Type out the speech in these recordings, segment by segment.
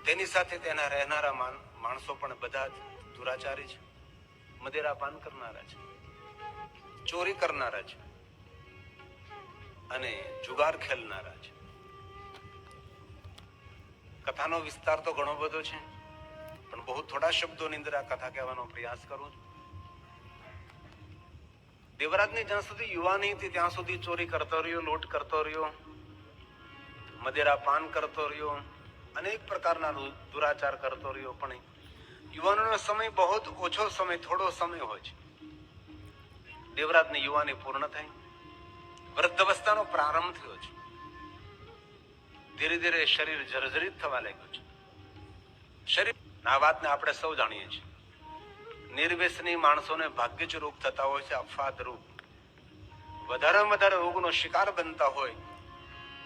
તેની સાથે તેના રહેનારા માણસો પણ બધા જ દુરાચારી છે, મદિરાપાન કરનારા છે, ચોરી કરનારા છે અને જુગાર ખેલનારા છે. કથાનો વિસ્તાર તો ઘણો બધો છે, પણ બહુ થોડા શબ્દોની અંદર આ કથા કહેવાનો પ્રયાસ કરું છું. દેવરાજની જ્યાં સુધી યુવાની હતી ત્યાં સુધી ચોરી કરતો રહ્યો, લૂંટ કરતો રહ્યો, મદિરા પાન કરતો રહ્યો, અનેક પ્રકારના દુરાચાર કરતો રહ્યો. પણ યુવાનોનો સમય બહુ ઓછો સમય, થોડો સમય હોય છે. દેવરાજની યુવાની પૂર્ણ થઈ, વૃદ્ધાવસ્થાનો પ્રારંભ થયો છે. ધીરે ધીરે શરીર જર્જરિત થવા લાગ્યું છે. શરીર આ વાતને આપણે સૌ જાણીએ છીએ. નિર્વ્યસની માણસોને ભાગ્ય જ રોગ થતા હોય છે, અપવાદ રોગ. વધારેમાં વધારે રોગનો શિકાર બનતા હોય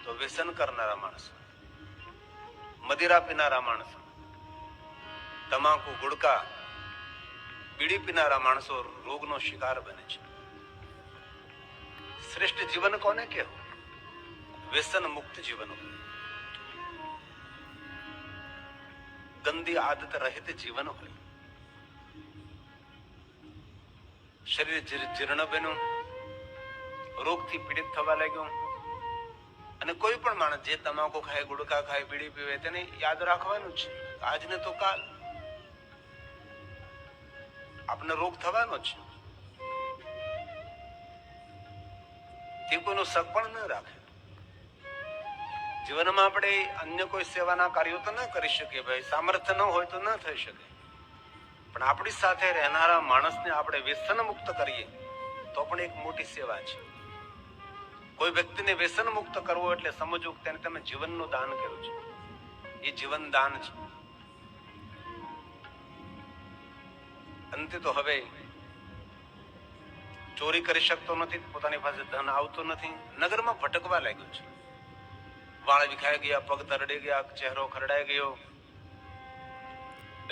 તો વ્યસન કરનારા માણસો, મદિરા પીનારા માણસો, તમાકુ, ગુડકા, બીડી પીનારા માણસો રોગનો શિકાર બને છે. શ્રેષ્ઠ જીવન કોને કહેવું? વ્યસન મુક્ત જીવન, ગંદી આદત રહિત જીવન હોય. શરીર જીર્ણ બન્યું, રોગથી પીડિત થવા લાગ્યું. અને કોઈ પણ માણસ જે તમાકુ ખાય, ગુડકા ખાય, બીડી પીવે, તેને યાદ રાખવાનું છે, આજને તો કાલ આપને રોગ થવાનો છે. તે કોઈનું શક પણ ન રાખે. જીવનમાં આપણે અન્ય કોઈ સેવાના કાર્યો તો ન કરી શકીએ ભાઈ, સામર્થ્ય ન હોય તો ન થઈ શકે. પણ આપણી સાથે રહેનારા માણસને આપણે વ્યસન મુક્ત કરીએ તો પણ એક મોટી સેવા છે. કોઈ વ્યક્તિને વ્યસન મુક્ત કરવો એટલે સમજવું કે તેને તમે જીવનનું દાન કર્યું છે. એ જીવન દાન છે. અંતે તો હવે ચોરી કરી શકતો નથી, પોતાની પાસે ધન આવતું નથી, નગરમાં ભટકવા લાગ્યો છે. વાળ વિખાઈ ગયા, પગ તરડી ગયા, ચહેરો ખરડાઈ ગયો.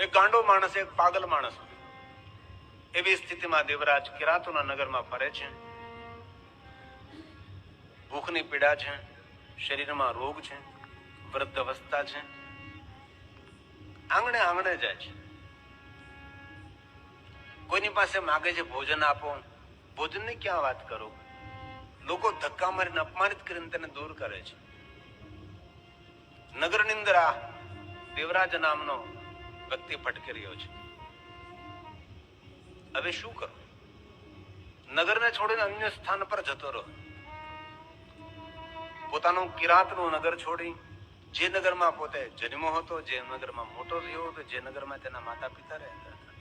એક ગાંડો માણસ, એક પાગલ માણસ. એવી સ્થિતિમાં દેવરાજ કિરાતોના નગરમાં ફરે છે. ભૂખની પીડા છે, શરીરમાં રોગ છે, વૃદ્ધ અવસ્થા છે. આંગણે આંગણે જાય છે, કોઈની પાસે માગે છે ભોજન આપો. ભોજનની ક્યાં વાત કરો, લોકો ધક્કા મારીને અપમાનિત કરીને તેને દૂર કરે છે. નગરની અંદર આ દેવરાજ નામનો વ્યક્તિ ભટકી રહ્યો છે. હવે શું કરું? નગરને છોડીને અન્ય સ્થાન પર જતો રહ્યો. પોતાનું કિરાતનું નગર છોડી જે નગરમાં પોતે જન્મ્યો હતો, જે નગરમાં મોટો થયો હતો, જે નગરમાં તેના માતા પિતા રહેતા હતા,